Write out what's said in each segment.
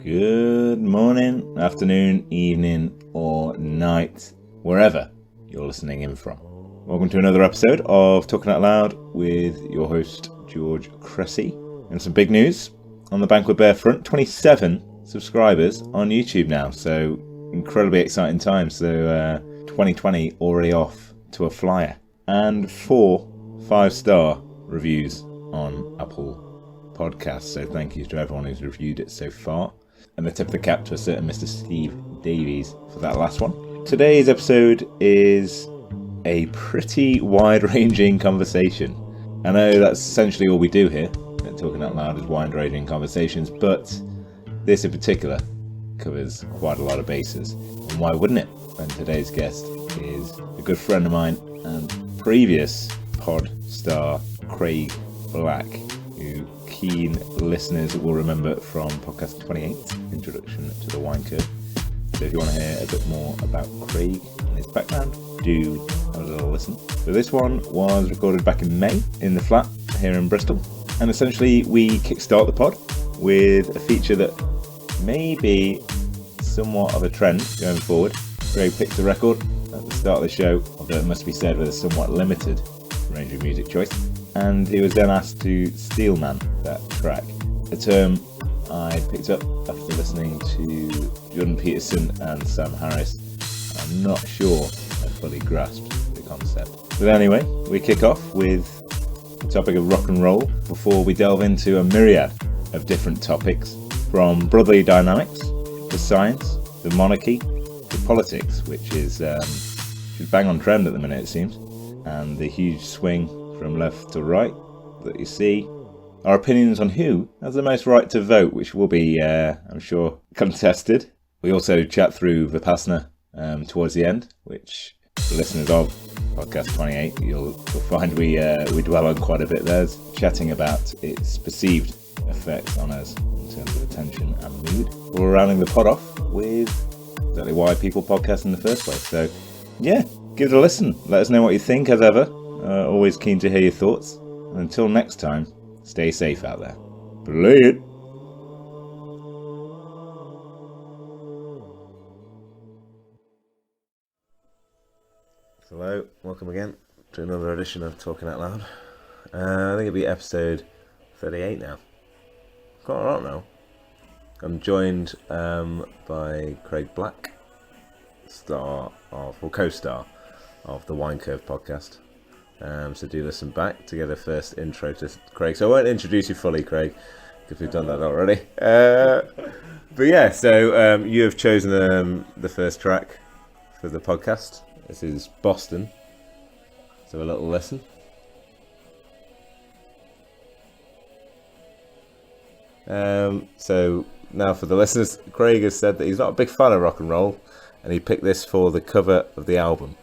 Good morning, afternoon, evening, or night, wherever you're listening in from. Welcome to another episode of Talking Out Loud with your host, George Cressy. And some big news on the Bankwood Bear front, 27 subscribers on YouTube now, so incredibly exciting times. So 2020 already off to a flyer. And 4 5-star reviews on Apple Podcasts, so thank you to everyone who's reviewed it so far. And the tip of the cap to a certain Mr. Steve Davies for that last one. Today's episode is a pretty wide-ranging conversation. I know that's essentially all we do here at Talking Out Loud is wide-ranging conversations, but this in particular covers quite a lot of bases. And why wouldn't it? And today's guest is a good friend of mine and previous pod star Craig Black, who keen listeners will remember from podcast 28, Introducing the Whine Curve. So if you want to hear a bit more about Craig and his background, do have a little listen. So this one was recorded back in May in the flat here in Bristol. And essentially we kickstart the pod with a feature that may be somewhat of a trend going forward. Craig picked a record at the start of the show, although it must be said with a somewhat limited range of music choice. And he was then asked to steelman that track, a term I picked up after listening to Jordan Peterson and Sam Harris. I'm not sure I fully grasped the concept. But anyway, we kick off with the topic of rock and roll before we delve into a myriad of different topics, from brotherly dynamics to science, to monarchy, to politics, which is bang on trend at the minute it seems, and the huge swing from left to right that you see, our opinions on who has the most right to vote, which will be, I'm sure, contested. We also chat through Vipassana towards the end, which for listeners of podcast 28, you'll find we dwell on quite a bit there, chatting about its perceived effects on us in terms of attention and mood. We're rounding the pod off with exactly why people podcast in the first place. So, yeah, give it a listen. Let us know what you think, as ever. Always keen to hear your thoughts. And until next time, stay safe out there. Play it! Hello, welcome again to another edition of Talking Out Loud. I think it'll be episode 38 now. Quite a lot now. I'm joined by Craig Black, co-star of the Whine Curve podcast. So do listen back to get a first intro to Craig. So I won't introduce you fully, Craig, because we've done that already. But yeah, so you have chosen the first track for the podcast. This is Boston. So a little listen. So now for the listeners, Craig has said that he's not a big fan of rock and roll, and he picked this for the cover of the album.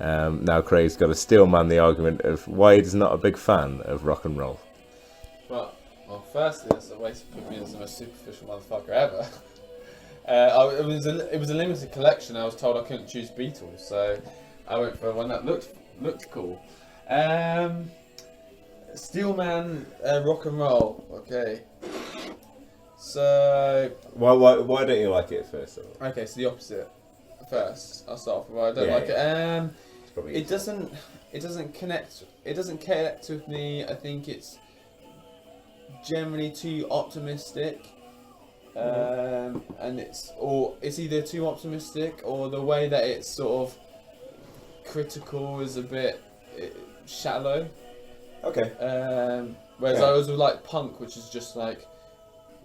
Now Craig's got to steelman the argument of why he's not a big fan of rock and roll. Well, firstly, it's a way to put me as the most superficial motherfucker ever. It was a limited collection. I was told I couldn't choose Beatles, so I went for one that looked cool. Steelman rock and roll. Okay. So Why don't you like it first of all? Okay, so the opposite. First, I'll start off with why I don't like it. It doesn't connect. It doesn't connect with me. I think it's generally too optimistic, and it's either too optimistic or the way that it's sort of critical is a bit shallow. Okay. Whereas I always like punk, which is just like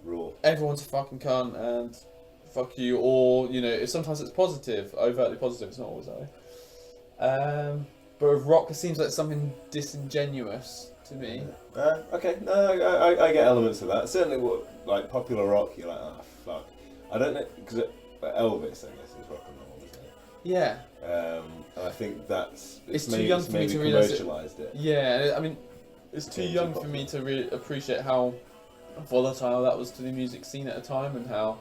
raw. Everyone's a fucking cunt and fuck you, or sometimes it's positive, overtly positive. It's not always that way. But with rock, it seems like something disingenuous to me. Okay, no, I get elements of that. Certainly, like popular rock, you're like, oh fuck. I don't know, because Elvis, I guess, is rock and roll, isn't it? Yeah. And I think it's too young for me to commercialised it. Yeah, I mean, it's too young for me to really appreciate how volatile that was to the music scene at the time, and how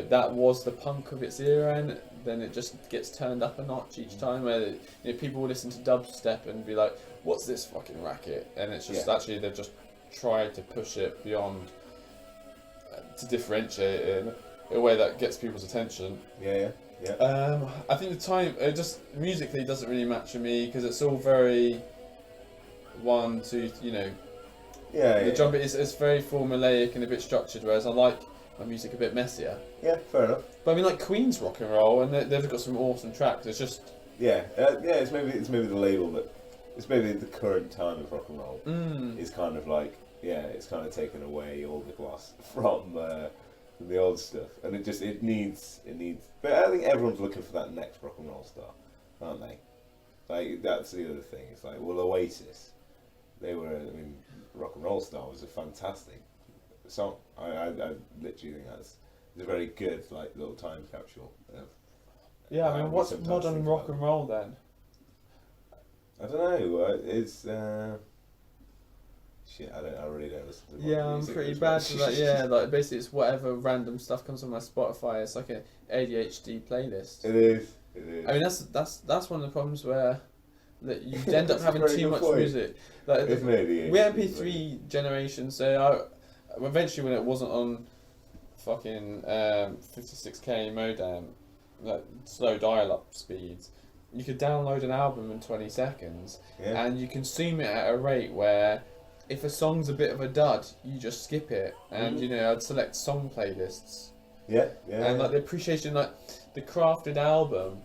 that was the punk of its era, and then it just gets turned up a notch each time. Where people will listen to dubstep and be like, "What's this fucking racket?" And it's just actually they've just tried to push it beyond to differentiate it in a way that gets people's attention. Yeah. I think the time, it just musically doesn't really match for me because it's all very 1, 2, you know. The drum beat is very formulaic and a bit structured, whereas I like my music a bit messier. Yeah, fair enough. But I mean, like Queen's rock and roll, and they've got some awesome tracks. It's just it's maybe the label that it's maybe the current time of rock and roll is kind of like it's kind of taken away all the gloss from the old stuff, and it needs. But I think everyone's looking for that next rock and roll star, aren't they? Like that's the other thing. It's like, well, Oasis, they were. I mean, Rock and Roll Star was a fantastic song. I literally think that's a very good like little time capsule. Yeah, I mean, what's modern rock and roll then? I don't know. It's shit. I really don't listen to. Yeah, I'm pretty bad for that. Yeah, like basically it's whatever random stuff comes on my Spotify. It's like an ADHD playlist. It is. I mean, that's one of the problems where that you end up having too much music. Like we're MP3 generation, so eventually when it wasn't on fucking 56k modem, like slow dial-up speeds, you could download an album in 20 seconds and you consume it at a rate where if a song's a bit of a dud, you just skip it. And you know, I'd select song playlists. And like the appreciation, like the crafted album,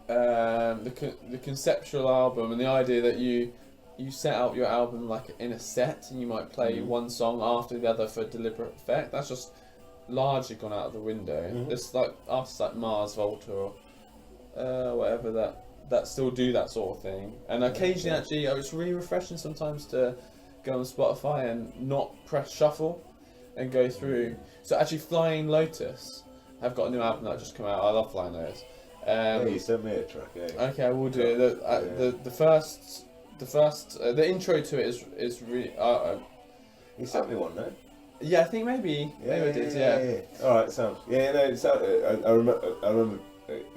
the conceptual album, and the idea that you set out your album like in a set, and you might play one song after the other for deliberate effect. That's just largely gone out of the window. It's like artists like Mars Volta or whatever that still do that sort of thing. And occasionally, actually, it's really refreshing sometimes to go on Spotify and not press shuffle and go through. So actually, Flying Lotus have got a new album that just come out. I love Flying Lotus. You sent me a track. Okay, I will do it. The intro to it is really. You sent me one, no? Yeah, I think maybe I did. Yeah. All right, sounds. I remember.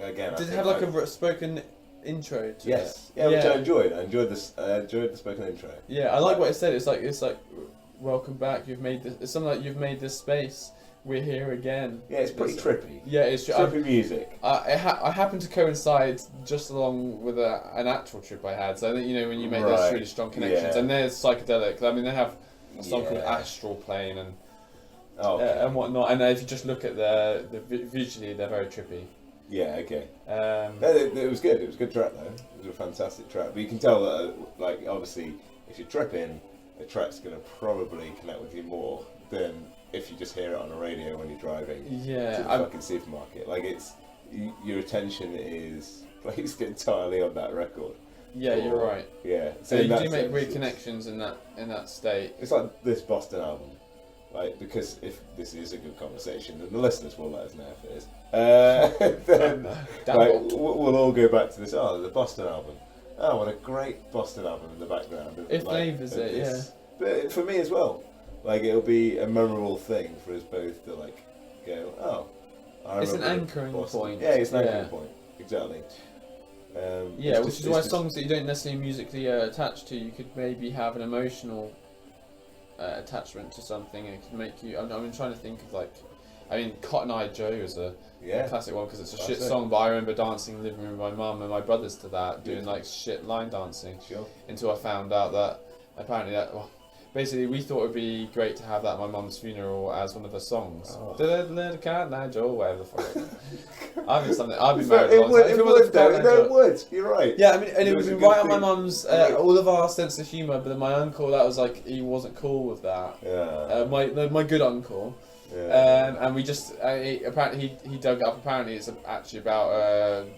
Again. Did it have like a spoken intro to it? Yeah, which I enjoyed. I enjoyed the spoken intro. Yeah, I like what it said. It's like welcome back. You've made this. It's something like you've made this space. We're here again. Yeah, it's pretty trippy. Yeah, it's trippy music. I happened to coincide just along with an actual trip I had. So I think, you know, when you make those really strong connections, and they're psychedelic. I mean, they have a song called Astral Plane and whatnot. And if you just look at visually, they're very trippy. Yeah, okay. It was good. It was a good track though. It was a fantastic track. But you can tell that, like, obviously, if you're tripping, the track's going to probably connect with you more than if you just hear it on the radio when you're driving to the fucking supermarket. Like, it's your attention is placed entirely on that record. Yeah, you're right. Yeah. So you do make weird connections in that state. It's like this Boston album. Like, because if this is a good conversation, then the listeners will let us know if it is. Then we'll all go back to this. Oh, the Boston album. Oh, what a great Boston album in the background. It flavours it, yeah. But for me as well. Like, it'll be a memorable thing for us both to like go, oh, I remember. It's an anchoring point. Yeah, it's an anchoring point. Exactly. Which is why songs that you don't necessarily musically attach to, you could maybe have an emotional attachment to something, and it could make you. I'm trying to think of like, I mean, Cotton Eye Joe is a classic one because it's a shit song, but I remember dancing in the living room with my mum and my brothers to that, doing like shit line dancing. Sure. Until I found out that apparently basically we thought it would be great to have that at my mum's funeral as one of the songs. Cotton Eye Joe, whatever the fuck. I'd be married. It would. You're right. Yeah, I mean, and it would be right on my mum's. All of our sense of humour, but then my uncle, that was like he wasn't cool with that. Yeah. My good uncle. Yeah. And we just apparently he dug up. Apparently it's actually about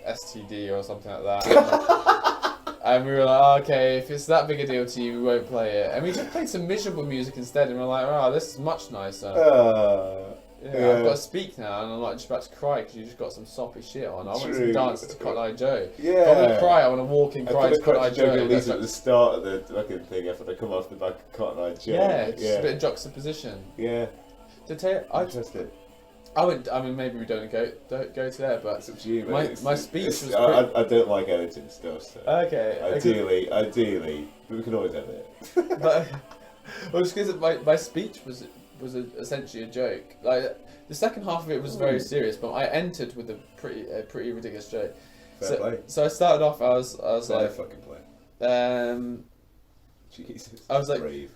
STD or something like that. And we were like, okay, if it's that big a deal to you, we won't play it. And we just played some miserable music instead. And we're like, oh, this is much nicer. I've got to speak now, and I'm like just about to cry because you just got some soppy shit on. I want to dance to Cotton Eye Joe. Yeah. If I'm gonna cry, I want to walk and cry to Cotton Eye Joe. At least at the start of the fucking thing, after they come off the back of Cotton Eye Joe. Yeah, just a bit of juxtaposition. Yeah. To tell you, Interesting. I mean, maybe we don't go to there, but it's up to you. My speech was. I don't like editing stuff. So okay. Ideally, but we can always edit it. But just because my speech was was essentially a joke. Like the second half of it was very serious, but I entered with a pretty ridiculous joke. Fair play. So I started off. I was Fair like, fucking play. Jesus. I was like, Brave.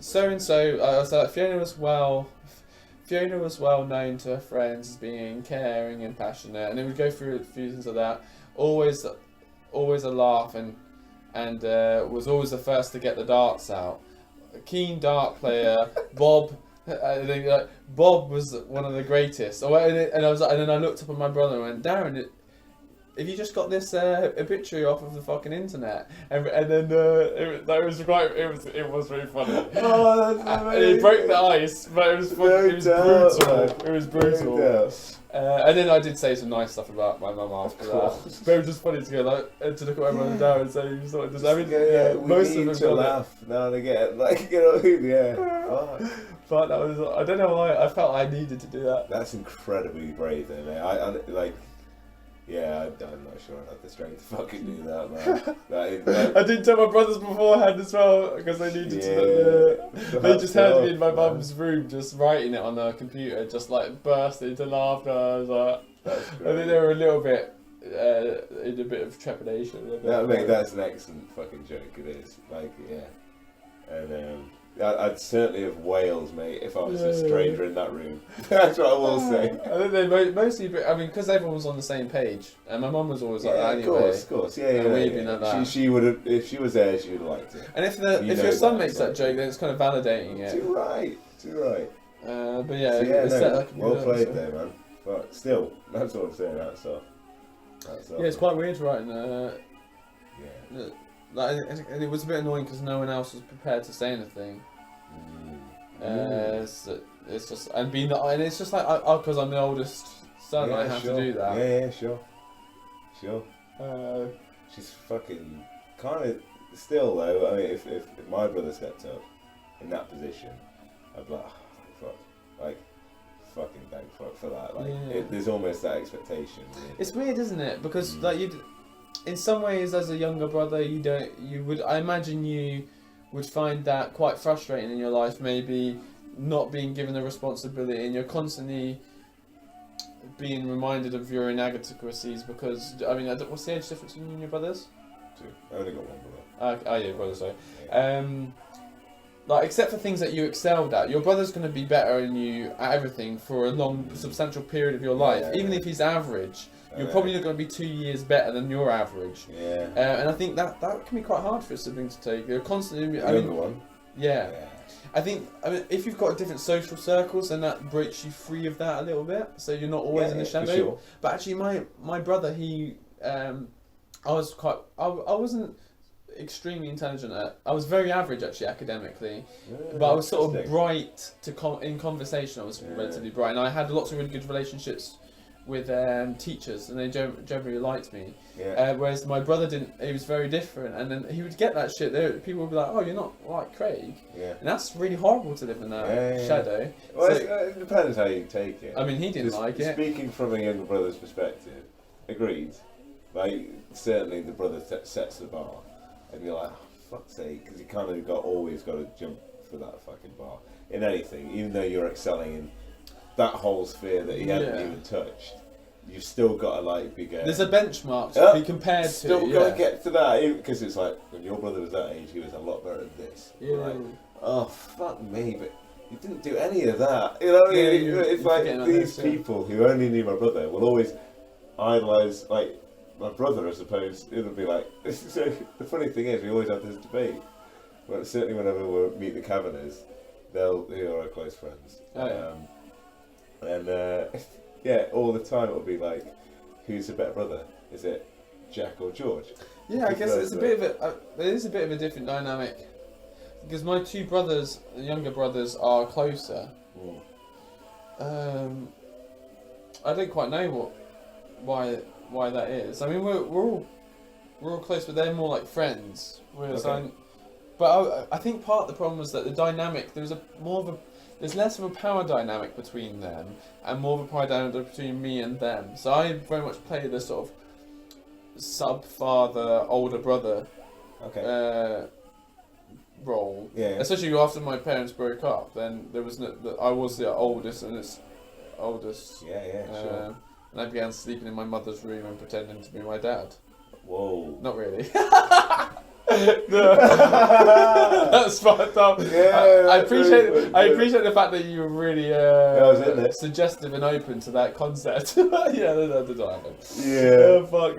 so and so. I was like, Fiona was well known to her friends as being caring and passionate, and it would go through a few things like that. Always a laugh, and was always the first to get the darts out. A keen dart player, Bob. I think Bob was one of the greatest. And I was like, and then I looked up at my brother and went, Darren, have you just got this obituary off of the fucking internet? And then it was really funny. Oh, that's amazing. It broke the ice, but it was brutal. It was brutal. And then I did say some nice stuff about my mum after that. But it was just funny to go to look at my brother now and say you sort of just. I mean, most we of need them to laugh now and again, like yeah. But that was, I don't know why I felt I needed to do that. That's incredibly brave, though, mate. I like. Yeah, I'm not sure I have the strength to fucking do that, man. I didn't tell my brothers beforehand as well because they needed to. They just heard me in my mum's room just writing it on her computer, just like burst into laughter. I was like, I think they were a little bit in a bit of trepidation. That's an excellent fucking joke. It is, like, yeah, and I'd certainly have wailed, mate, if I was a stranger in that room. That's what I will say. I think they mostly, I mean, because everyone was on the same page, and my mum was always like that anyway. Of course, yeah. She would have, if she was there, she would have liked it. And if your son makes that joke, then it's kind of validating it. Too right. But yeah, well played there, man. But still, that's what I'm saying. That's all. Yeah, it's quite weird writing. Yeah. And it was a bit annoying because no one else was prepared to say anything. So it's just and it's just like because I'm the oldest son, I have to do that. Yeah, sure. She's fucking kind of still though. I mean, if my brother stepped up in that position, I'd be like, fucking thank fuck for that. Like, there's almost that expectation. Really. It's weird, isn't it? Because in some ways, as a younger brother, I imagine you would find that quite frustrating in your life, maybe not being given the responsibility, and you're constantly being reminded of your inadequacies. Because I mean, what's the age difference between you and your brothers? 2. I only got one brother. Yeah, brother. Sorry. Yeah. Except for things that you excelled at, your brother's going to be better than you at everything for a long, substantial period of your life. Even if he's average. You're probably not going to be 2 years better than your average. Yeah. And I think that can be quite hard for a sibling to take. You're constantly. One. Yeah. I mean, if you've got different social circles, then that breaks you free of that a little bit. So you're not always in the shadow. Sure. But actually, my brother, I wasn't extremely intelligent I was very average actually academically, but I was sort of bright in conversation. I was relatively bright, and I had lots of really good relationships with teachers, and they generally liked me. Whereas my brother didn't. He was very different, and then he would get that shit. People would be like, "Oh, you're not like Craig," and that's really horrible to live in that shadow. Well, it depends how you take it. I mean, he didn't like it. Speaking from a younger brother's perspective, agreed. Like, certainly the brother sets the bar, and you're like, oh, fuck's sake, because you kind of always got to jump for that fucking bar in anything, even though you're excelling in that whole sphere that he hadn't even touched. You've still got to be going. There's a benchmark to be compared to. Still got to get to that, because it's like when your brother was that age, he was a lot better at this. Yeah. Like, oh fuck me, but you didn't do any of that. You know what I mean? It's like these people who only knew my brother will always idolise my brother, I suppose. It'll be like. So the funny thing is, we always have this debate. Well, certainly whenever we meet the Kavanaghs, they are our close friends. And all the time it'll be like, who's the better brother? Is it Jack or George? Yeah, I guess it's a bit of there is a bit of a different dynamic, because my two brothers, the younger brothers, are closer. I don't quite know why that is. I mean, we're all close, but they're more like friends. Whereas I think part of the problem was that the dynamic there's less of a power dynamic between them, and more of a power dynamic between me and them. So I very much play the sort of sub-father, older brother role. Yeah. Especially after my parents broke up, then there was I was the oldest and it's oldest. Yeah, sure. And I began sleeping in my mother's room and pretending to be my dad. Whoa. Not really. That's fucked up. Yeah, I appreciate the fact that you were really suggestive and open to that concept. Yeah, that did not happen. Yeah. Oh, fuck.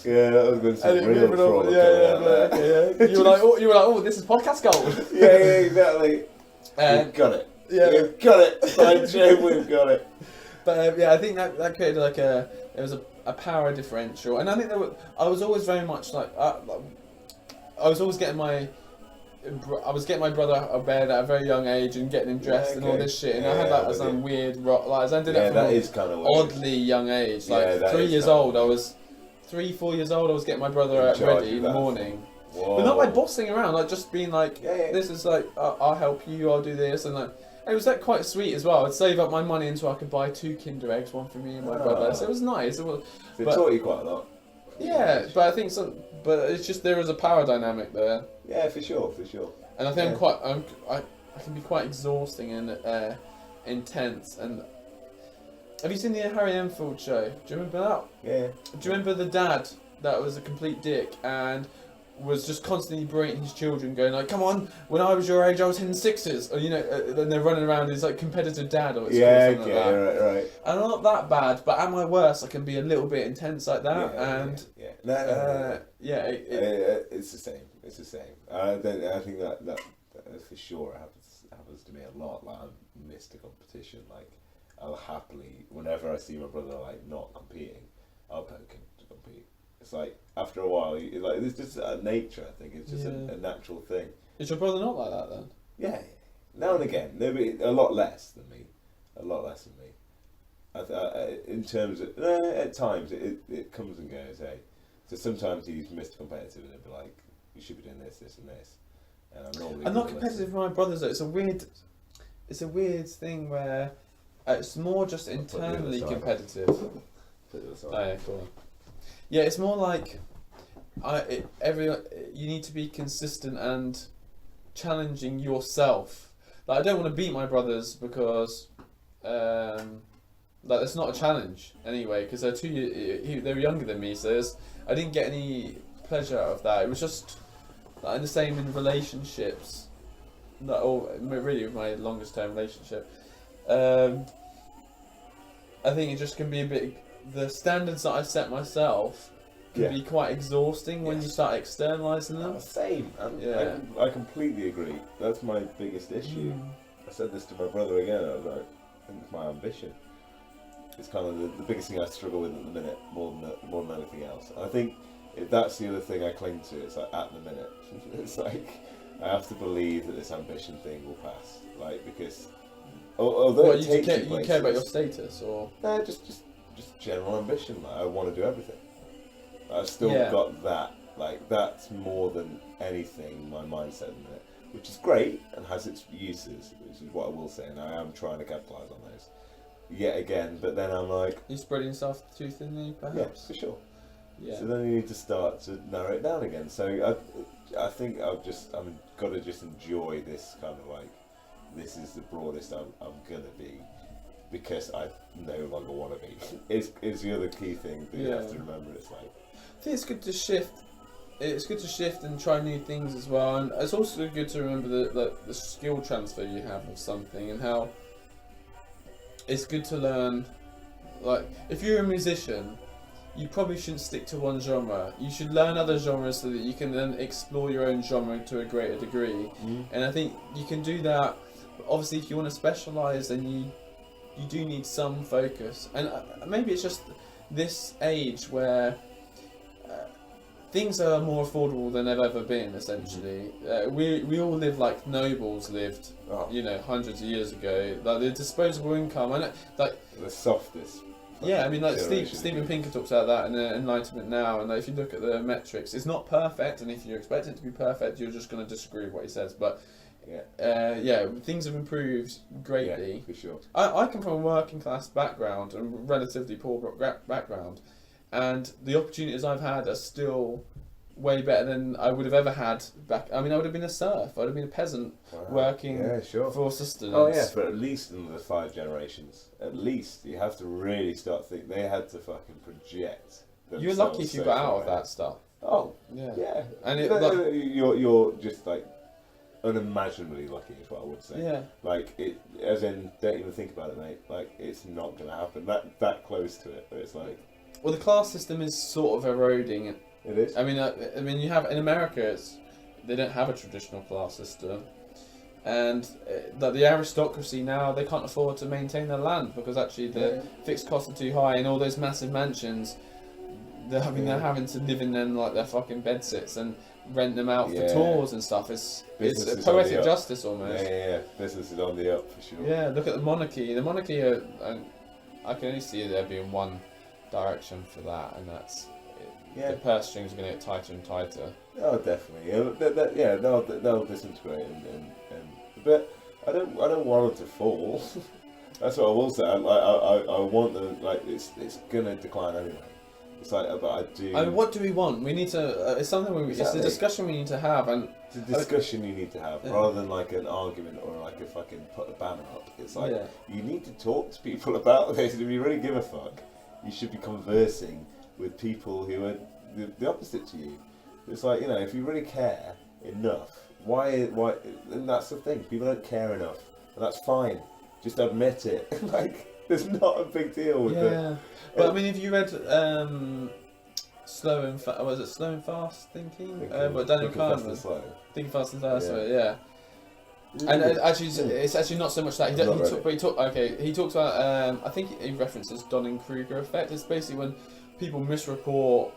Yeah, that was going to be real fraud. Yeah. You were like, oh, this is podcast gold. Yeah, exactly. We've got it. Yeah. We've got it. By Jove, we've got it. But I think that created like there was a power differential, and I think I was always very much like I was always getting my brother out of bed at a very young age and getting him dressed and all this shit, and I had that as some weird as I did it from an oddly young age, like 3 years old. I was 3-4 years old. I was getting my brother ready in the morning. Whoa. But not like bossing around, like just being like, this is like, I'll help you, I'll do this, and like. It was like quite sweet as well. I'd save up my money until I could buy 2 Kinder Eggs, one for me and my brother. So it was nice. It taught you quite a lot. Yeah, but I think but it's just there was a power dynamic there. Yeah, for sure. And I think I can be quite exhausting and intense. And have you seen the Harry Enfield show? Do you remember that? Yeah. Do you remember the dad that was a complete dick and was just constantly berating his children, going like, "Come on, when I was your age, I was hitting sixes," or then they're running around as like competitive dad or something like that. Right. And I'm not that bad, but at my worst, I can be a little bit intense like that. It's the same. It's the same. I think that for sure happens to me a lot. Like I missed a competition. Like I'll happily, whenever I see my brother like not competing, I'll poke him to compete. It's like after a while, it's just nature. I think it's just a natural thing. Is your brother not like that then? Yeah, now and again, maybe a lot less than me. In terms of at times it comes and goes. Hey, so sometimes he's Mr. Competitive and he'll be like, "You should be doing this, this, and this." And I'm not competitive with my brothers though. It's a weird thing where it's more just internally competitive. Oh yeah, cool. Yeah, it's more like you need to be consistent and challenging yourself. Like I don't want to beat my brothers because like it's not a challenge anyway because they were younger than me, so I didn't get any pleasure out of that. It was just like, the same in relationships. Really with my longest term relationship. I think it just can be a bit. The standards that I set myself can be quite exhausting when you start externalising them. Same. I completely agree. That's my biggest issue. I said this to my brother again. I was like, I think it's my ambition. It's kind of the biggest thing I struggle with at the minute, more than anything else. And I think that's the other thing I cling to. It's like at the minute, it's like I have to believe that this ambition thing will pass. Like because although you care about your status or no, just general ambition. Like, I want to do everything. I've still got that. Like that's more than anything my mindset in it, which is great and has its uses, which is what I will say, and I am trying to capitalise on those. Yet again, but then I'm like, you're spreading yourself too thinly, perhaps. Yeah, for sure. Yeah. So then you need to start to narrow it down again. So I think I'm got to just enjoy this kind of like, this is the broadest I'm gonna be. Because I no longer want to be. Is the other key thing that you have to remember. It's like I think it's good to shift. It's good to shift and try new things as well, and it's also good to remember the skill transfer you have of something and how it's good to learn. Like if you're a musician, you probably shouldn't stick to one genre. You should learn other genres so that you can then explore your own genre to a greater degree. And I think you can do that. But obviously, if you want to specialise, then you do need some focus, and maybe it's just this age where things are more affordable than they've ever been. Essentially, we all live like nobles lived, hundreds of years ago. Like the disposable income, and like the softest. Yeah, I mean, like Steven Pinker talks about that in Enlightenment Now, and if you look at the metrics, it's not perfect, and if you expect it to be perfect, you're just going to disagree with what he says. But things have improved greatly. Yeah, for sure. I come from a working class background and relatively poor background, and the opportunities I've had are still way better than I would have ever had back. I mean, I would have been a serf. I would have been a peasant working for sustenance. Oh yeah, but at least in the 5 generations, at least you have to really start thinking. They had to fucking project. You're lucky if you got out of that stuff. Oh yeah, and you're just like unimaginably lucky is what I would say. Yeah, like it, as in, don't even think about it, mate. Like it's not gonna happen. That close to it, but it's like. Well, the class system is sort of eroding. It is. I mean, you have in America, they don't have a traditional class system, and the aristocracy now they can't afford to maintain their land because actually the fixed costs are too high, and all those massive mansions. They're having to live in them like their fucking bedsits and rent them out for tours and stuff. It's a poetic justice almost. Yeah. Business is on the up for sure. Yeah, look at the monarchy. The monarchy, I can only see there being one direction for that, and that's the purse strings are going to get tighter and tighter. Oh, definitely. They'll disintegrate, but I don't want them to fall. That's what I will say. I want them it's gonna decline anyway. It's like, but I do. I mean, what do we want? We need to. It's something. It's a discussion we need to have, and it's a discussion you need to have rather than like an argument or like a fucking put a banner up. It's like you need to talk to people about this. If you really give a fuck, you should be conversing with people who are the opposite to you. It's like, if you really care enough, why? And that's the thing. People don't care enough, and that's fine. Just admit it. There's not a big deal with it. But I mean, if you read Slow and Fast Thinking? But Daniel Kahneman. Thinking Fast and Slow. Yeah. And actually, it's actually not so much that he talks about. I think he references Dunning-Kruger effect. It's basically when people misreport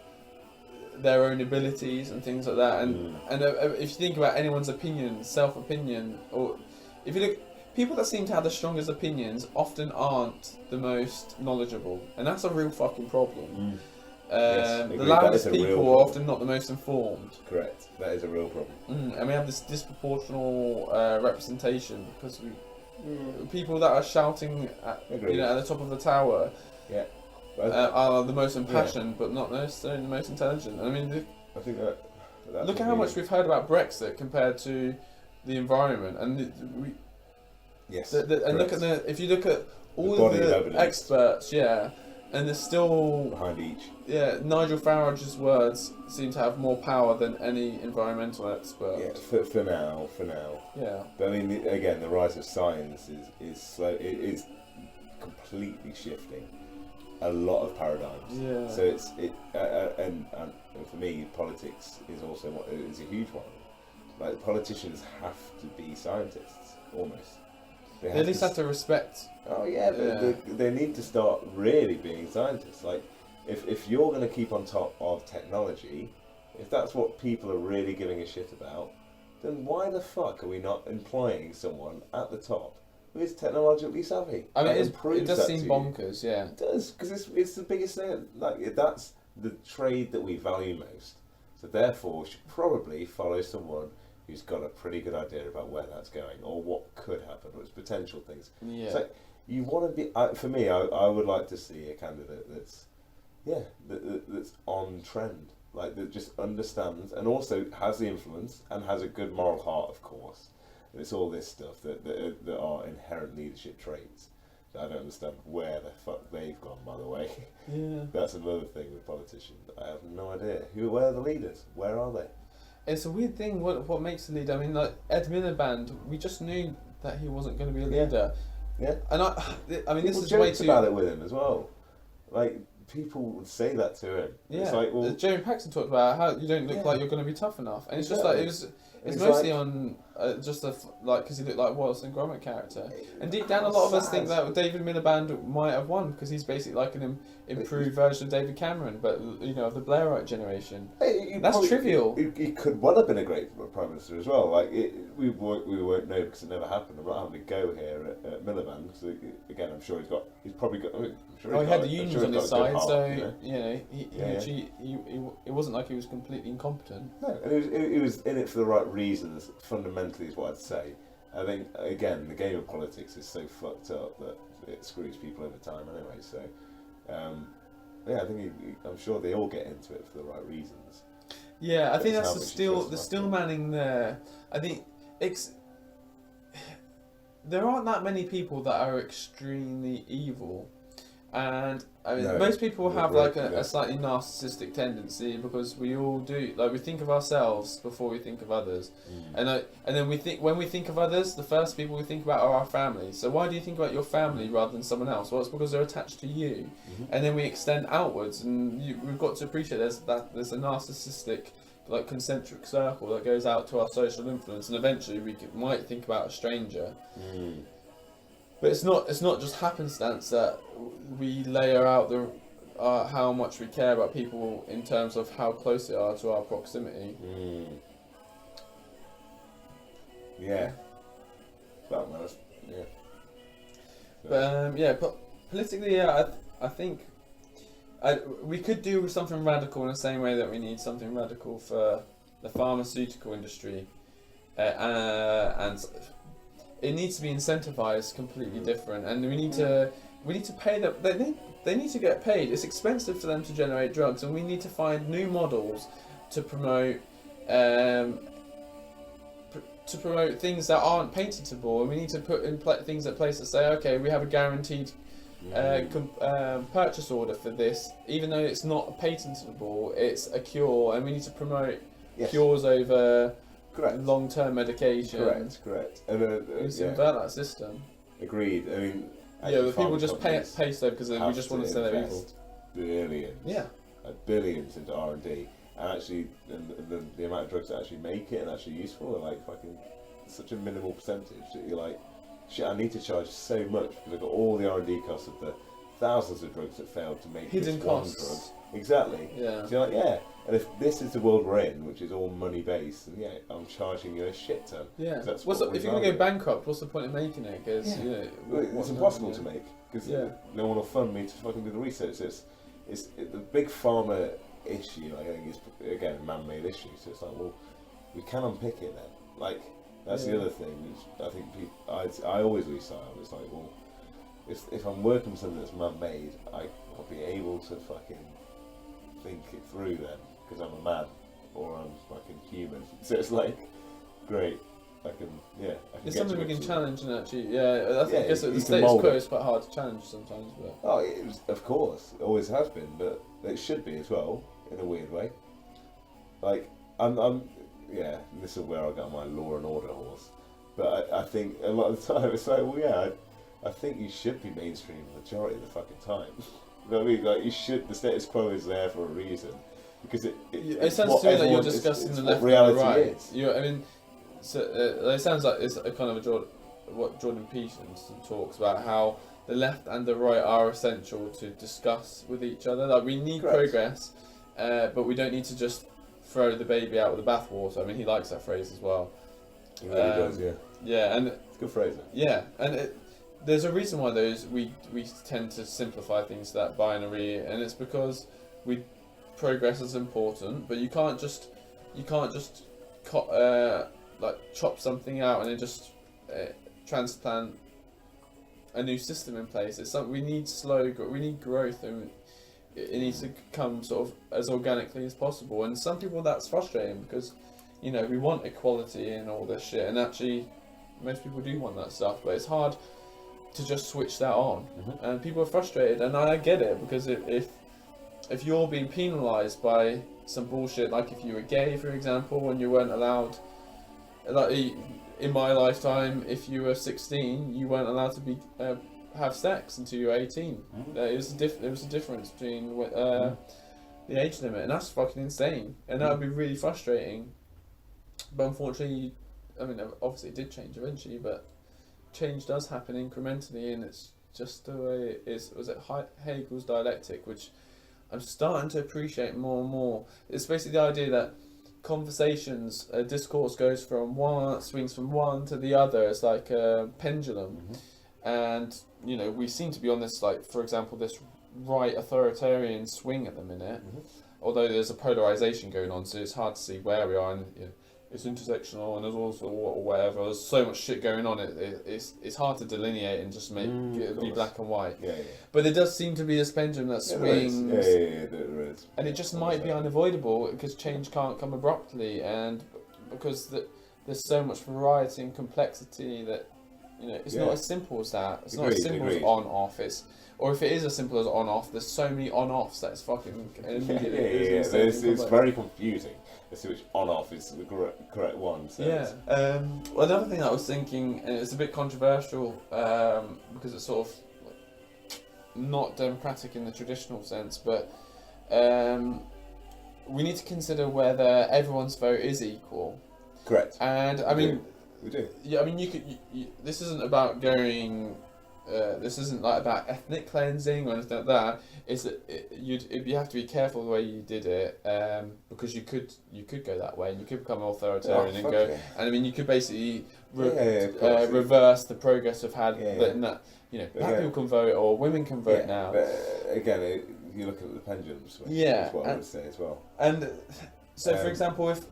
their own abilities and things like that. And if you think about anyone's opinion, self-opinion, or if you look. People that seem to have the strongest opinions often aren't the most knowledgeable, and that's a real fucking problem. The loudest people are often not the most informed. Correct, that is a real problem. And we have this disproportional representation because people that are shouting at the top of the tower are the most impassioned, but not necessarily the most intelligent. I mean, I think that look at how much we've heard about Brexit compared to the environment, and Yes. And look at if you look at all of the experts, and there's still behind each. Yeah, Nigel Farage's words seem to have more power than any environmental expert. Yeah, for now. Yeah. But I mean, again, the rise of science is slow. It is completely shifting a lot of paradigms. Yeah. So and for me, politics is also is a huge one. Like politicians have to be scientists almost. They at least have to respect. Oh yeah, but they need to start really being scientists. Like, if you're going to keep on top of technology, if that's what people are really giving a shit about, then why the fuck are we not employing someone at the top who is technologically savvy? I mean, it does seem bonkers, It does, because it's the biggest thing. Like, that's the trade that we value most. So therefore, we should probably follow someone who's got a pretty good idea about where that's going or what could happen or its potential things. Yeah. It's like, you want to be. For me, I would like to see a candidate that's on trend, like that just understands and also has the influence and has a good moral heart, of course. And it's all this stuff that are inherent leadership traits that I don't understand where the fuck they've gone. By the way, that's another thing with politicians. I have no idea where are the leaders. Where are they? It's a weird thing. What makes a leader? I mean, like Ed Miliband, we just knew that he wasn't going to be a leader. Yeah. And I mean, people this is way too. about it with him as well. Like people would say that to him. Yeah. It's like, well, Jeremy Paxton talked about how you don't look like you're going to be tough enough, and it's just like it's mostly on just because he looked like Wallace and Gromit character. And deep down, a lot of us think that David Miliband might have won because he's basically like an improved version of David Cameron, but of the Blairite generation. That's trivial. He could well have been a great prime minister as well. Like we won't know because it never happened. I'm not having a go here at Miliband because again, I'm sure he's probably got. He had the unions on his side, so it wasn't like he was completely incompetent. No, and he was in it for the right reasons. Fundamentally, is what I'd say. I think again, the game of politics is so fucked up that it screws people over time anyway. So, I think I'm sure they all get into it for the right reasons. Yeah, I think It's that's how the much you still trust the them. still manning there. I think there aren't that many people that are extremely evil, and I mean No, most people have right, like yeah. a slightly narcissistic tendency because we all do. Like we think of ourselves before we think of others, and then when we think of others, the first people we think about are our family. So why do you think about your family rather than someone else? Well, it's because they're attached to you, and then we extend outwards, and we've got to appreciate there's a narcissistic like concentric circle that goes out to our social influence, and eventually might think about a stranger. But it's not just happenstance that we layer out the how much we care about people in terms of how close they are to our proximity. Yeah. That matters. Yeah. But politically, yeah, I think we could do something radical in the same way that we need something radical for the pharmaceutical industry, and it needs to be incentivized completely different, and we need to pay them. They need to get paid. It's expensive for them to generate drugs, and we need to find new models to promote things that aren't patentable, and we need to put in things in place that say, okay, we have a guaranteed purchase order for this, even though it's not patentable, it's a cure, and we need to promote cures over long-term medication. Correct. And we need to invert that system. Agreed. I mean, the people just pay so because we just want to say they're evil. Billions. Yeah. Billions into R&D, and actually, the amount of drugs that actually make it and actually useful are like fucking such a minimal percentage that you're like, shit, I need to charge so much because I've got all the R&D costs of the thousands of drugs that failed to make hidden this costs. one drug. Exactly. Yeah. So you're like, yeah, and if this is the world we're in, which is all money based, then yeah, I'm charging you a shit ton. Yeah. That's if you're going to go bankrupt, what's the point of making it? Because it's impossible to make because no one will fund me to fucking do the research. It's the big pharma issue. I think is again a man-made issue. So it's like, well, we can unpick it then. Like that's the other thing. Which I think I always lose sight of. It's like, well, if I'm working with something that's man-made, I'll be able to fucking think it through then because I'm a man or I'm fucking human. So it's like, great. I can it's get something to we can it. challenge, and actually, I guess the you can status mould quo it. is quite hard to challenge sometimes. But Of course, it always has been, but it should be as well in a weird way. Like this is where I got my law and order horse. But I think a lot of the time it's like, well, yeah, I think you should be mainstream the majority of the fucking time. You know what I mean? Like you should. The status quo is there for a reason because it sounds to me like you're discussing the left and the right. So it sounds like it's a kind of what Jordan Peterson talks about, how the left and the right are essential to discuss with each other. Like we need progress, but we don't need to just throw the baby out with the bathwater. I mean, he likes that phrase as well. He really does, yeah. Yeah, and it's a good phrase. Yeah, and there's a reason why we tend to simplify things to that binary, and it's because progress is important, but you can't just chop something out and then just transplant a new system in place. It's something we need we need growth, and it needs to come sort of as organically as possible. And some people that's frustrating because we want equality and all this shit, and actually most people do want that stuff, but it's hard to just switch that on. And people are frustrated, and I get it, because if you're being penalised by some bullshit, like if you were gay, for example, and you weren't allowed, like in my lifetime, if you were 16, you weren't allowed to be have sex until you were 18. It was a difference between the age limit, and that's fucking insane, and that would be really frustrating. But unfortunately, I mean, obviously it did change eventually, but change does happen incrementally, and it's just the way it is. Was it Hegel's dialectic, which I'm starting to appreciate more and more? It's basically the idea that conversations, discourse swings from one to the other. It's like a pendulum, and we seem to be on this, like, for example, this right authoritarian swing at the minute. Although there's a polarization going on, so it's hard to see where we are. And it's intersectional and there's also whatever. There's so much shit going on. It's hard to delineate and just make it be black and white. Yeah. But there does seem to be this pendulum that swings. There is. And it just might be unavoidable because change can't come abruptly, and because there's so much variety and complexity that it's not as simple as that. It's not as simple as on off. Or if it is as simple as on off, there's so many on offs that it's fucking immediately. It's very confusing as to which on off is the correct one. So Well, another thing that I was thinking, and it's a bit controversial because it's sort of not democratic in the traditional sense, but we need to consider whether everyone's vote is equal. Correct. And I mean, we do. Yeah, I mean, this isn't about going. This isn't like about ethnic cleansing or anything like that. It's that you have to be careful the way you did it, because you could go that way and you could become authoritarian and go. Yeah. And I mean, you could basically reverse the progress we've had. That black people can vote or women can vote now. But again, you look at the pendulum swing. Yeah, is what I would say as well. And so, for example, if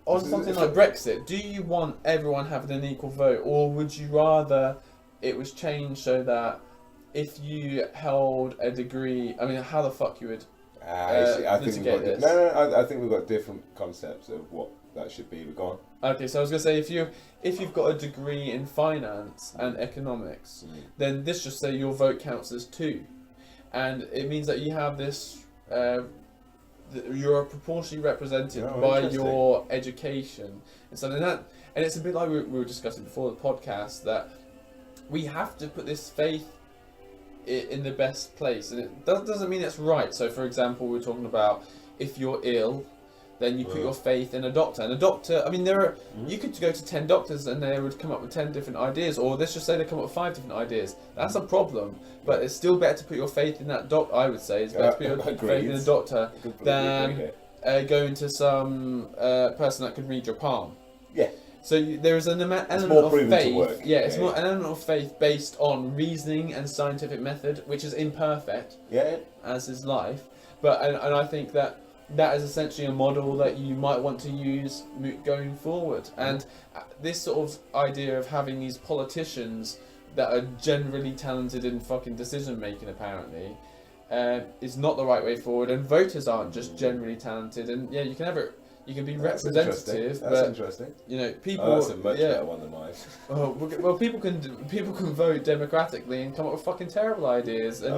on something like Brexit, do you want everyone having an equal vote, or would you rather it was changed so that if you held a degree, I mean, how the fuck you would litigate this? I think we've got different concepts of what that should be. We've gone. Okay, so I was gonna say if you've got a degree in finance and economics, then this just say your vote counts as 2, and it means that you have this. You're proportionally represented by your education and something like that, and it's a bit like we were discussing before the podcast that we have to put this faith in the best place, and it doesn't mean it's right. So, for example, we're talking about if you're ill, then you put your faith in a doctor. And a doctor, I mean, you could go to 10 doctors and they would come up with 10 different ideas, or let's just say they come up with 5 different ideas. That's a problem, but it's still better to put your faith in that doctor. I would say it's better to put your faith in a doctor than going to some person that could read your palm. Yeah. So there is an element of faith. Yeah, it's more an element of faith based on reasoning and scientific method, which is imperfect. Yeah. As is life, but and I think that is essentially a model that you might want to use going forward. And this sort of idea of having these politicians that are generally talented in fucking decision making, apparently, is not the right way forward. And voters aren't just generally talented. And yeah, you can have it. You can be representative, that's but interesting. People. That's a much better one than mine. Well, people can vote democratically and come up with fucking terrible ideas. And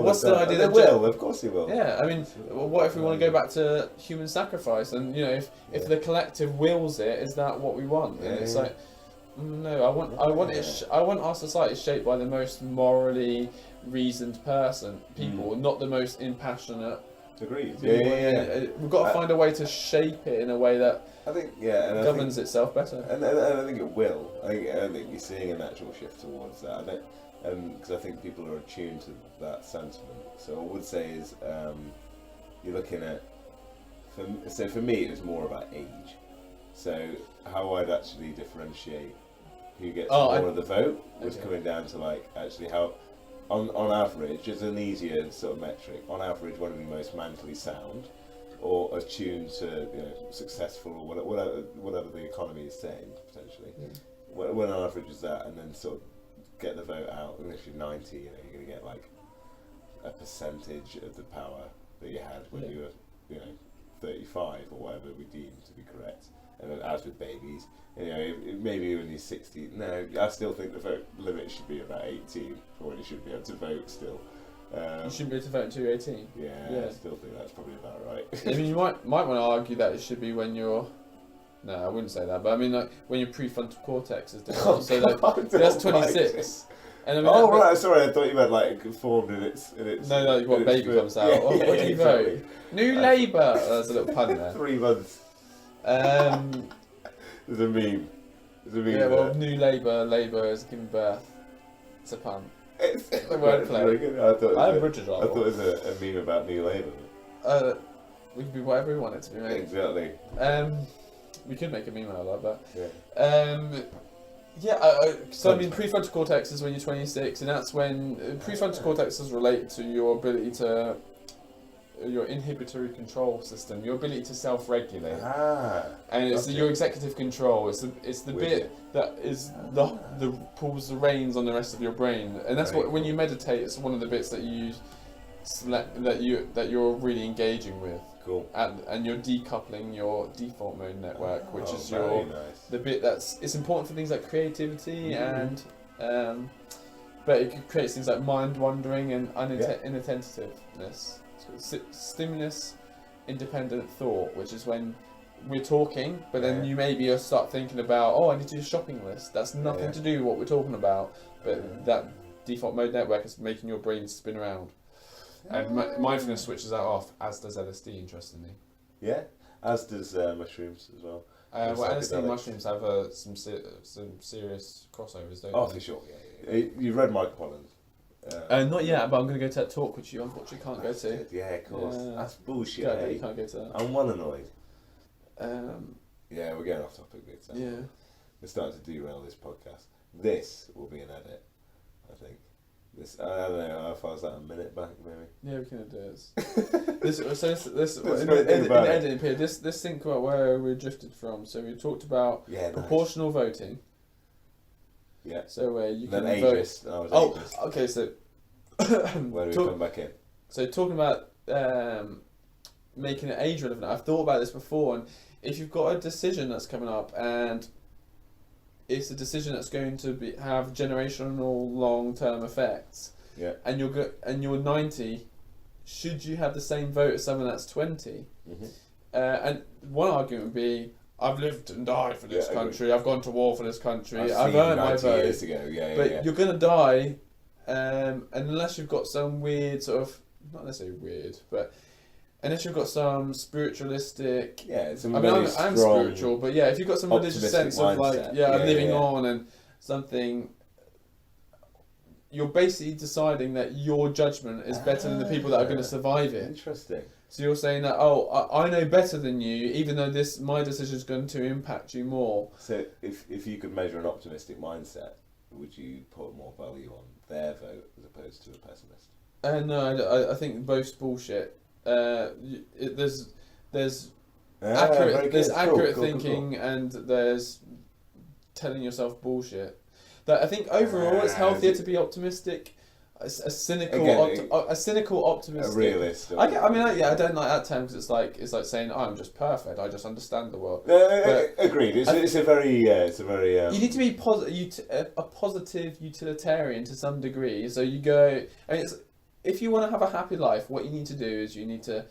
what's the idea? They will, of course, they will. Yeah, I mean, what if we want to go back to human sacrifice? And if the collective wills it, is that what we want? And it's like, no, I want our society shaped by the most morally reasoned people, not the most impassionate. Agreed. We've got to find a way to shape it in a way that governs itself better. And I think it will. I think you're seeing a natural shift towards that. Because I think people are attuned to that sentiment. So I would say is you're looking at. For me, it was more about age. So how I'd actually differentiate who gets more of the vote was coming down to actually how. On average, it's an easier sort of metric. On average, one of the most mentally sound, or attuned to successful, or whatever the economy is saying potentially. When on average is that, and then sort of get the vote out. And if you're 90, you're going to get a percentage of the power that you had when you were 35 or whatever we deem to be correct. And then as with babies, maybe when you're 60, no, I still think the vote limit should be about 18 for when you should be able to vote still. You shouldn't be able to vote until you're 18. Yeah, I still think that's probably about right. I mean, you might want to argue that it should be when you're... No, I wouldn't say that, but I mean, when your prefrontal cortex is developed, so that's 26. And I mean, right, sorry, I thought you meant formed in its No, what baby comes out. What do you vote? New Labour! There's a little pun there. 3 months. There's a meme. Yeah, well, New Labour is giving birth. It's a pun. It's the wordplay. I'm British. I thought it was a meme about New Labour. We can be whatever we want it to be, mate. Exactly. We could make a meme out of that. Yeah. So I mean, prefrontal cortex is when you're 26, and that's when prefrontal cortex is related to your ability to your inhibitory control system, your ability to self-regulate. And it's gotcha. your executive control. It's the bit that is the pulls the reins on the rest of your brain, and that's Very what when cool. you meditate, it's one of the bits that you select that you're really engaging with. Cool. And you're decoupling your default mode network, which is very your nice. the bit it's important for things like creativity and but it creates things like mind wandering and inattentiveness. So stimulus independent thought, which is when we're talking, but then you maybe start thinking about, I need to do a shopping list. That's nothing to do with what we're talking about, but that default mode network is making your brain spin around. And mindfulness switches that off, as does LSD, interestingly. Yeah, as does mushrooms as well. Well, LSD and mushrooms have some serious crossovers, don't they? Oh, for sure, yeah. You read Mike Pollan's? Not yet, but I'm going to go to that talk, which you unfortunately can't go to. Good. Yeah, of course. That's bullshit. Yeah, you can't go to that. I'm well annoyed. Yeah, we're getting off topic big time. Yeah. We're starting to derail this podcast. This will be an edit, I think. I don't know how far is that, a minute back maybe? Yeah, we can do this. This That's in great thing about the it. editing period. This think about where we drifted from. So we talked about proportional voting. Yeah. So where you then can vote. ageist. I was ageist. Okay. So where do we come back in? So talking about making it age relevant. I've thought about this before, and if you've got a decision that's coming up and it's a decision that's going to have generational long-term effects. Yeah. And you're 90. Should you have the same vote as someone that's 20? Mm-hmm. And one argument would be, I've lived and died for this country. I've gone to war for this country. I've earned my vote. Years ago. But you're gonna die, unless you've got some weird sort of, not necessarily weird, but unless you've got some spiritualistic. Yeah, it's I'm spiritual, but if you've got some religious sense of mindset. Living on and something, you're basically deciding that your judgment is better than the people that are going to survive it. Interesting. So you're saying that, I know better than you, even though my decision is going to impact you more. So if you could measure an optimistic mindset, would you put more value on their vote as opposed to a pessimist? No, I think both's bullshit. There's accurate thinking and there's telling yourself bullshit. That I think overall it's healthier to be optimistic, a cynical optimistic. A realist. I don't like that term because it's like saying I'm just perfect. I just understand the world. Agreed. It's a very. You need to be a positive utilitarian to some degree. So you go. If you want to have a happy life, what you need to do is you need to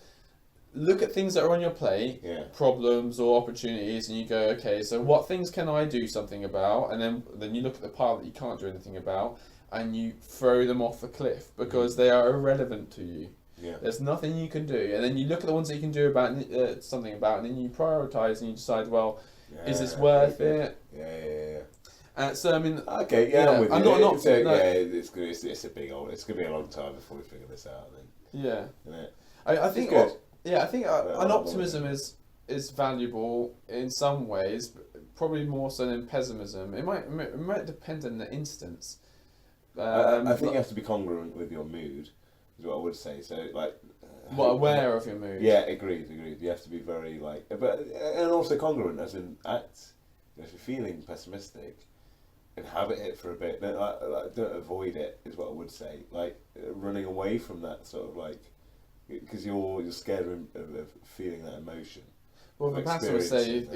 look at things that are on your plate, problems or opportunities, and you go, okay, so what things can I do something about? And then you look at the pile that you can't do anything about, and you throw them off a cliff because they are irrelevant to you. Yeah. There's nothing you can do, and then you look at the ones that you can do about something about, and then you prioritise and you decide, well, is this worth it? So I mean, okay, I'm with you. I'm not it's good. It's a big old. It's gonna be a long time before we figure this out. Then. Yeah. Isn't it? I think. Good. I think an optimism is valuable in some ways, but probably more so than pessimism. It might depend on the instance. I think you have to be congruent with your mood, is what I would say. So aware of your mood. Yeah, agreed. You have to be very and also congruent as in act. If you're feeling pessimistic, inhabit it for a bit. Don't avoid it. Is what I would say. Running away from that sort of because you're scared of feeling that emotion. Well, Vipassana would say,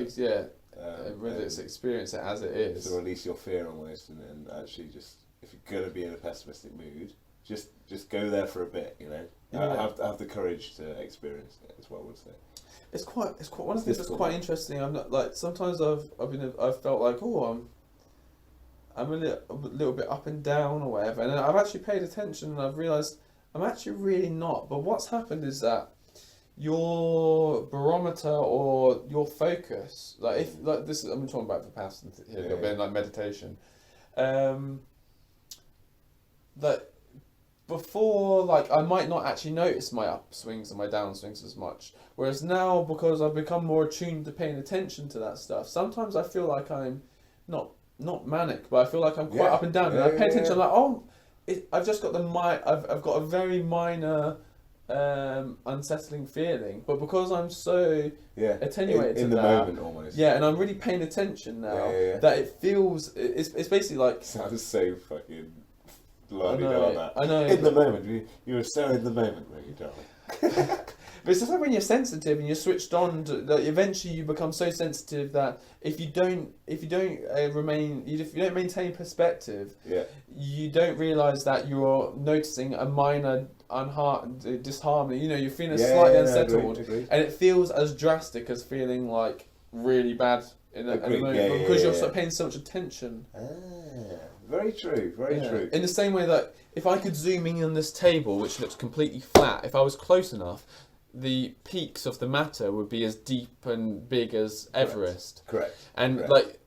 experience it as it is. So release your fear almost, and actually just, if you're going to be in a pessimistic mood, just go there for a bit, have the courage to experience it, is what I would say. It's quite one of the things that's quite interesting. I'm not sometimes I've felt like I'm a little bit up and down or whatever, and I've actually paid attention and I've realised I'm actually really not. But what's happened is that your barometer or your focus, I'm talking about Vipassana here a little bit, like meditation, that before I might not actually notice my upswings and my downswings as much, whereas now, because I've become more attuned to paying attention to that stuff, sometimes I feel like I'm not manic, but I feel like I'm quite up and down, and I pay attention. I've just got I've got a very minor unsettling feeling, but because I'm so Yeah. attenuated in to the that, moment almost. yeah, and I'm really paying attention now, Yeah. that it feels, it's basically like, Sounds so fucking I la-di-da, that. know, In the moment, you were so in the moment, were you, darling? but it's just like when you're sensitive and you're switched on, that eventually you become so sensitive that if you don't maintain perspective, Yeah. you don't realise that you're noticing a minor disharmony. You know, you're feeling slightly unsettled, agreed. and it feels as drastic as feeling like really bad in a moment, Yeah, because you're yeah. sort of paying so much attention. Very true, very true. In the same way that if I could zoom in on this table, which looks completely flat, if I was close enough, the peaks of the matter would be as deep and big as Everest. Correct. And Correct. like,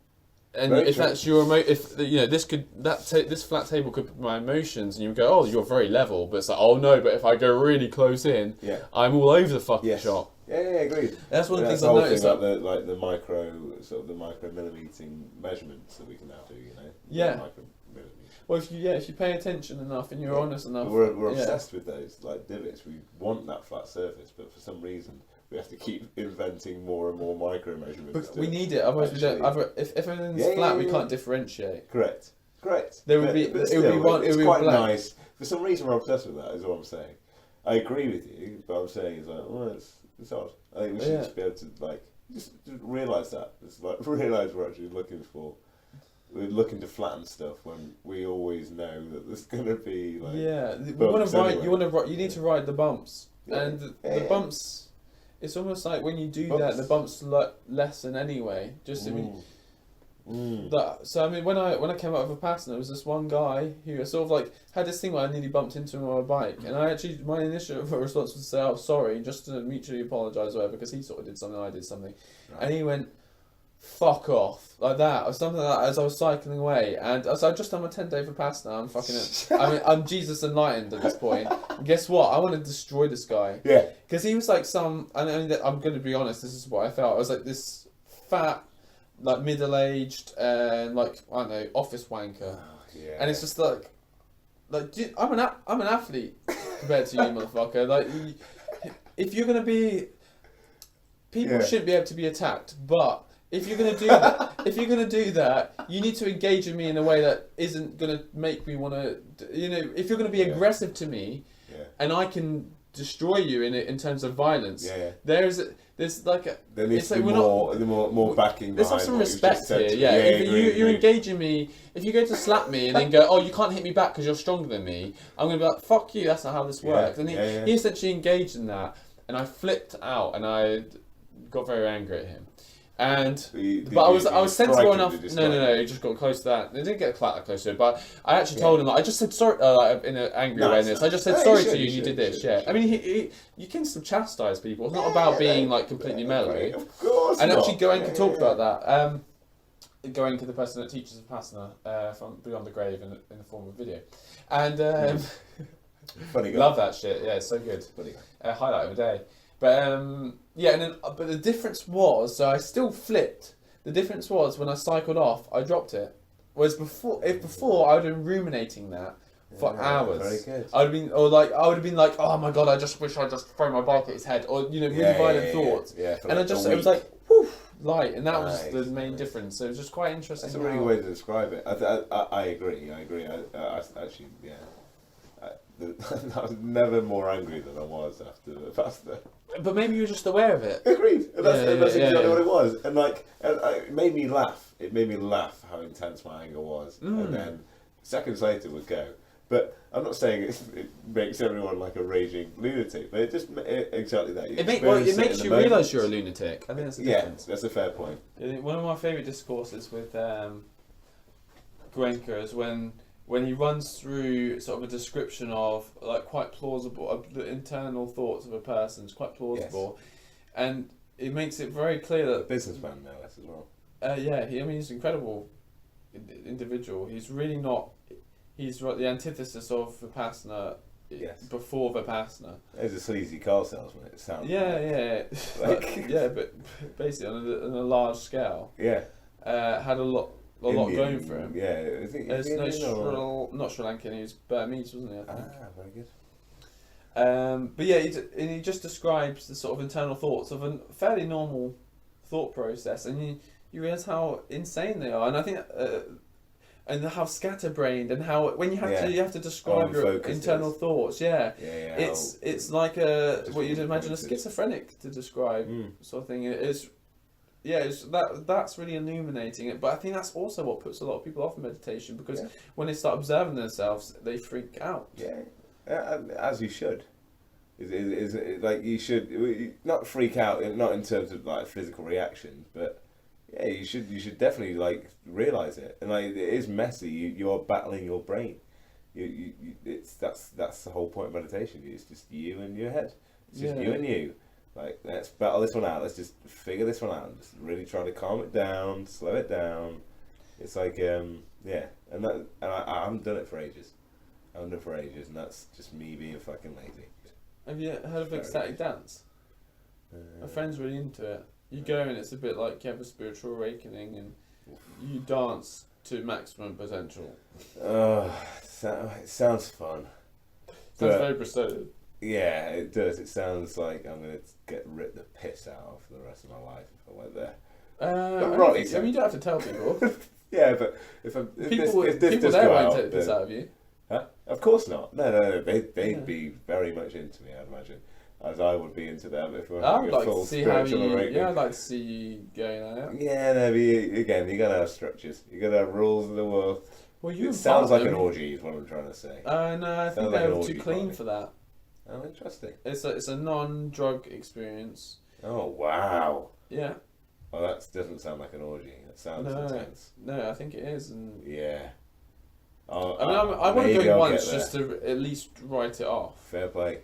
and Very if true. that's your if you know, this flat table could be my emotions, and you would go, oh, you're very level, but it's like, oh no, but if I go really close in, I'm all over the fucking shop. Yeah, agreed. That's one of the things I've I've noticed. Like the micro millimeter measurements that we can now do, you know. Yeah. Micro millimeters. Well, if you pay attention enough and you're honest enough, we're obsessed with those like divots. We want that flat surface, but for some reason we have to keep inventing more and more micro measurements. But we need it, otherwise we don't. If everything's flat, we can't differentiate. Correct. There would be. But It would be one. It's It would quite be black. nice. For some reason, we're obsessed with that. Is what I'm saying. I agree with you, but I'm saying it's like, well, it's odd. I think we should just be able to like just realise that. It's like realise we're actually looking for. We're looking to flatten stuff when we always know that there's going to be like. Yeah, we want to ride. Anyway. You need to ride the bumps, Yeah. and the bumps. It's almost like when you do that, the bumps lessen anyway. Just I mean, so I mean, when I came out of Vipassana, there was this one guy who sort of like had this thing where I nearly bumped into him on my bike, and my initial response was to say, "Oh, sorry," just to mutually apologise, or whatever, because he sort of did something, I did something, and he went, "Fuck off," like that, or something like that, as I was cycling away, and so I've just done my 10-day Vipassana. I'm fucking, I mean, I'm Jesus enlightened at this point. And guess what? I want to destroy this guy. Yeah. Because he was like I'm going to be honest, this is what I felt. I was like this fat, like middle-aged, like, I don't know, office wanker. And it's just like dude, I'm an athlete compared to you, motherfucker. Like, if you're going to be, people shouldn't be able to be attacked, but if you're going to do that, you need to engage with me in a way that isn't going to make me want to, you know, if you're going to be aggressive to me, and I can destroy you in terms of violence, there's like a, there needs to be more backing. There's behind some what respect you've just here. said. If you're engaging me, if you go to slap me and then go, oh, you can't hit me back because you're stronger than me, I'm going to be like, fuck you, that's not how this works. And he essentially engaged in that, and I flipped out and I got very angry at him. And but I was sensible enough. No, he just got close to that. They didn't get quite that close to it, but I actually told him that I just said sorry in an angry awareness. I just said sorry to you. You did this. I mean, you can still chastise people. It's not about being like completely mellow. Of course. And actually, Goenka talked about that. Goenka, the person that teaches Vipassana from Beyond the Grave in the form of video, and funny guy. Love that shit. Yeah, it's so good. Funny guy. Highlight of the day. But but the difference was, so I still flipped. The difference was when I cycled off, I dropped it. Whereas before I would have been ruminating that for hours. Very good. I would have been like, oh my god, I just wish I'd just thrown my bike at his head, or really violent thoughts. And it was like, whew, light, and that was the main difference. So it was just quite interesting. That's a really good way to describe it. I agree. I actually, I was never more angry than I was after the Vipassana. But maybe you were just aware of it. Agreed. And that's exactly what it was. And like, it made me laugh. It made me laugh how intense my anger was. And then seconds later would go. But I'm not saying it makes everyone like a raging lunatic, but it just exactly that. It makes you realise you're a lunatic. I think that's the difference. That's a fair point. One of my favourite discourses with Goenka is when he runs through sort of a description of like quite plausible, the internal thoughts of a person. It's quite plausible, and it makes it very clear that businessman no less as well. He's an incredible individual. He's really not. He's the antithesis of Vipassana. Before Vipassana. There's a sleazy car salesman. It sounds. But basically on a large scale. Had a lot going for him. I think not Sri Lankan. He was Burmese, wasn't he? I think. very good. But yeah, he just describes the sort of internal thoughts of a fairly normal thought process, and you realise how insane they are. And I think, and how scatterbrained, and how when you have to describe your internal thoughts. Yeah, it's like what you'd imagine a schizophrenic to describe sort of thing. That's really illuminating it. But I think that's also what puts a lot of people off meditation, because when they start observing themselves, they freak out. Yeah. As you should. Is like you should not freak out, not in terms of like physical reactions, but yeah, you should definitely like realize it. And like it is messy. You're battling your brain. That's the whole point of meditation. It's just you and your head. It's just you and you. Like, let's battle this one out. Let's just figure this one out. Just really try to calm it down, slow it down. It's like and I haven't done it for ages. And that's just me being fucking lazy. Have you heard of ecstatic dance? My friend's really into it. You go and it's a bit like you have a spiritual awakening, and you dance to maximum potential. It sounds fun. Sounds very Brazilian. Yeah, it does. It sounds like I'm going to get ripped the piss out of for the rest of my life if I went there. I mean, you don't have to tell people. Yeah, but if this people does there go won't out, take the piss out of you. Huh? Of course not. No. They'd be very much into me, I'd imagine, as I would be into them if I would like to see how you. Yeah, I'd like to see you going out. Yeah, no. But you gotta have structures. You gotta have rules of the world. Well, it sounds like an orgy, is what I'm trying to say. No, I think they're too clean for that. Oh, interesting. It's a non-drug experience. Oh wow. Yeah. Well, that doesn't sound like an orgy. That sounds intense. No, I think it is, and yeah. I want to go once just to at least write it off. Fair play.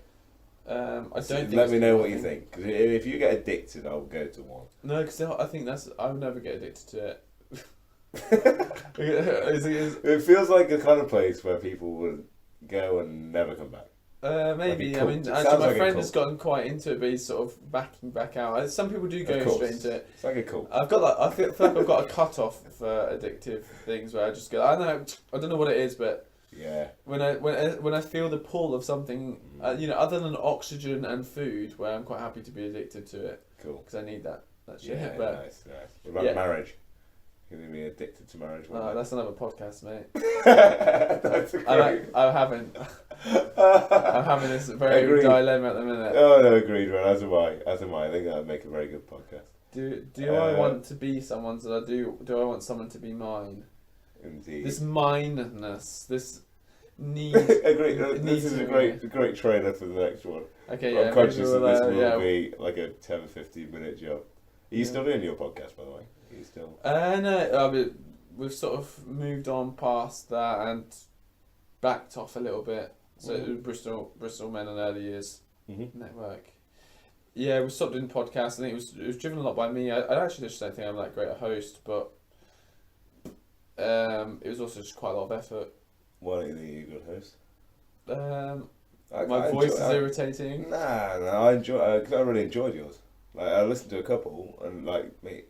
I don't think. Let me know what you think. Because if you get addicted, I'll go to one. No, because I think I'll never get addicted to it. It feels like the kind of place where people would go and never come back. Maybe. I mean, actually, my friend has gotten quite into it, but he's sort of backing back out. Some people do go straight into it. It's like a cult. I feel like I've got a cut off for addictive things where I just go. I don't know what it is, but yeah. When I feel the pull of something, other than oxygen and food, where I'm quite happy to be addicted to it. Cool. Because I need that shit. Yeah, but, nice. What about marriage? You're going to be addicted to marriage? That's another podcast, mate. I haven't. I'm having this very dilemma at the minute. Oh no, agreed, man. As am I. I think that would make a very good podcast. Do I want to be someone's? Or do I want someone to be mine? Indeed. This mineness, this need. Agreed. This is a great trailer for the next one. Okay, yeah. I'm conscious that this will be like a 10 or 15 minute job. Are you still doing your podcast, by the way? Are you still? No. We've sort of moved on past that and backed off a little bit. So Bristol Men and Early Years Network. Yeah, we stopped doing podcasts. I think it was driven a lot by me. I actually just don't think I'm that great a host, but it was also just quite a lot of effort. Why don't you think you're a good host? My voice is irritating. Nah, I really enjoyed yours. Like I listened to a couple, and like mate,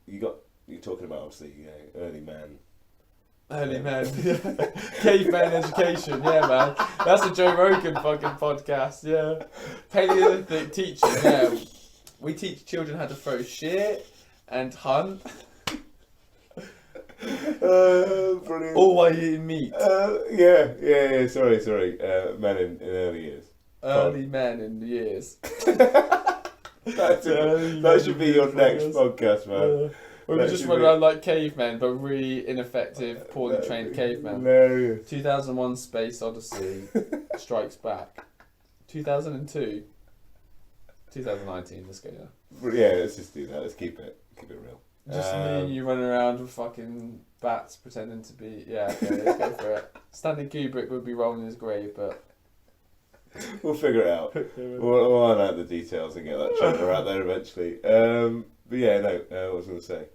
you're talking about obviously early man. Early man, caveman education, yeah man. That's a Joe Rogan fucking podcast, yeah. Paleolithic teaching, yeah. We teach children how to throw shit and hunt. Brilliant. All while eating meat. Yeah. Sorry. Men in early years. Early men in years. That should be your next podcast, man. We just run around like cavemen, but really ineffective, poorly trained cavemen. Hilarious. 2001 Space Odyssey Strikes Back. 2002. 2019, let's go now. Yeah, let's just do that. Let's keep it real. Just me and you running around with fucking bats pretending to be... Yeah, okay, let's go for it. Stanley Kubrick would be rolling in his grave, but... We'll figure it out. We'll iron out the details and get that trailer out there eventually. But yeah, no, what was I going to say?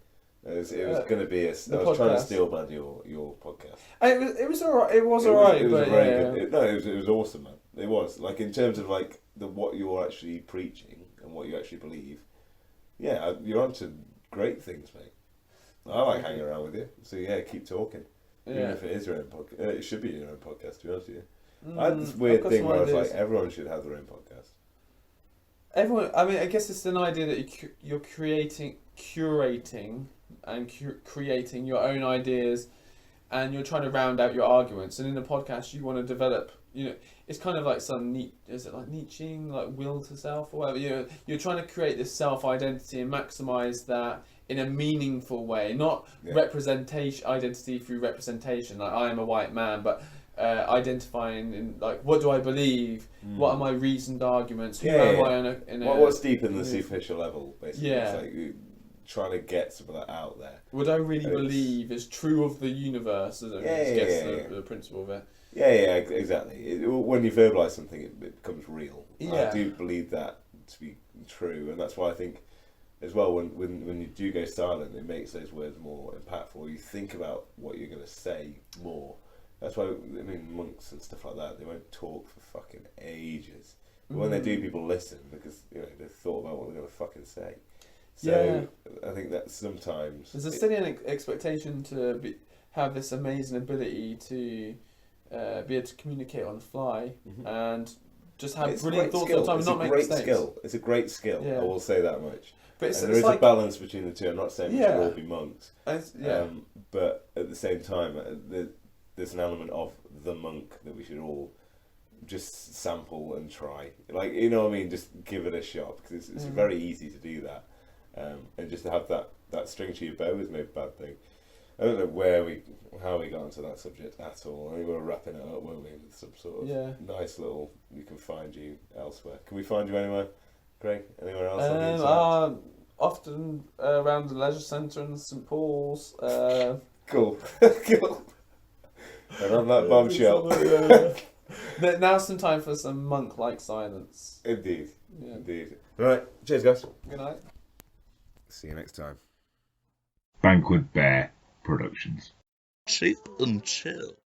It was going to be I was trying to steal bad your podcast. It was alright. It was alright. It was very good. It was awesome, man. It was like in terms of like what you're actually preaching and what you actually believe. Yeah, you're onto great things, mate. I like hanging around with you. So yeah, keep talking. Even if it is your own podcast, it should be your own podcast. To be honest with you. I had this weird thing where I was like, everyone should have their own podcast. Everyone, I mean, I guess it's an idea that you're curating and creating your own ideas, and you're trying to round out your arguments. And in the podcast, you want to develop. It's kind of like is it like Nietzscheing, like will to self or whatever. You're trying to create this self-identity and maximize that in a meaningful way, not representation identity through representation. Like I am a white man, but identifying in like what do I believe? What are my reasoned arguments? Who am I what's deep in the superficial level? Basically, yeah. It's like trying to get some of that out there. Would I really believe is true of the universe? The principle of it. Yeah, exactly. When you verbalise something, it becomes real. Yeah. I do believe that to be true, and that's why I think, as well, when you do go silent, it makes those words more impactful. You think about what you're going to say more. That's why, I mean, monks and stuff like that, they won't talk for fucking ages. But when they do, people listen because they've thought about what they're going to fucking say. So I think that sometimes there's a steady expectation to have this amazing ability to be able to communicate on the fly and just have brilliant thoughts all the time and not make mistakes. It's a great skill. I will say that much. But there is a balance between the two. I'm not saying we should all be monks, but at the same time, there's an element of the monk that we should all just sample and try. Like, you know what I mean? Just give it a shot because it's very easy to do that. And just to have that string to your bow is no bad thing. I don't know how we got into that subject at all. I think we were wrapping it up, weren't we? With some sort of nice little, we can find you elsewhere. Can we find you anywhere, Greg? Anywhere else on the internet? Often around the leisure centre in St Paul's. Cool. Cool. And on that bombshell. Now's some time for some monk-like silence. Indeed. Yeah. Indeed. Right. Cheers, guys. Good night. See you next time. Bankwood Bear Productions. Cheap and chill.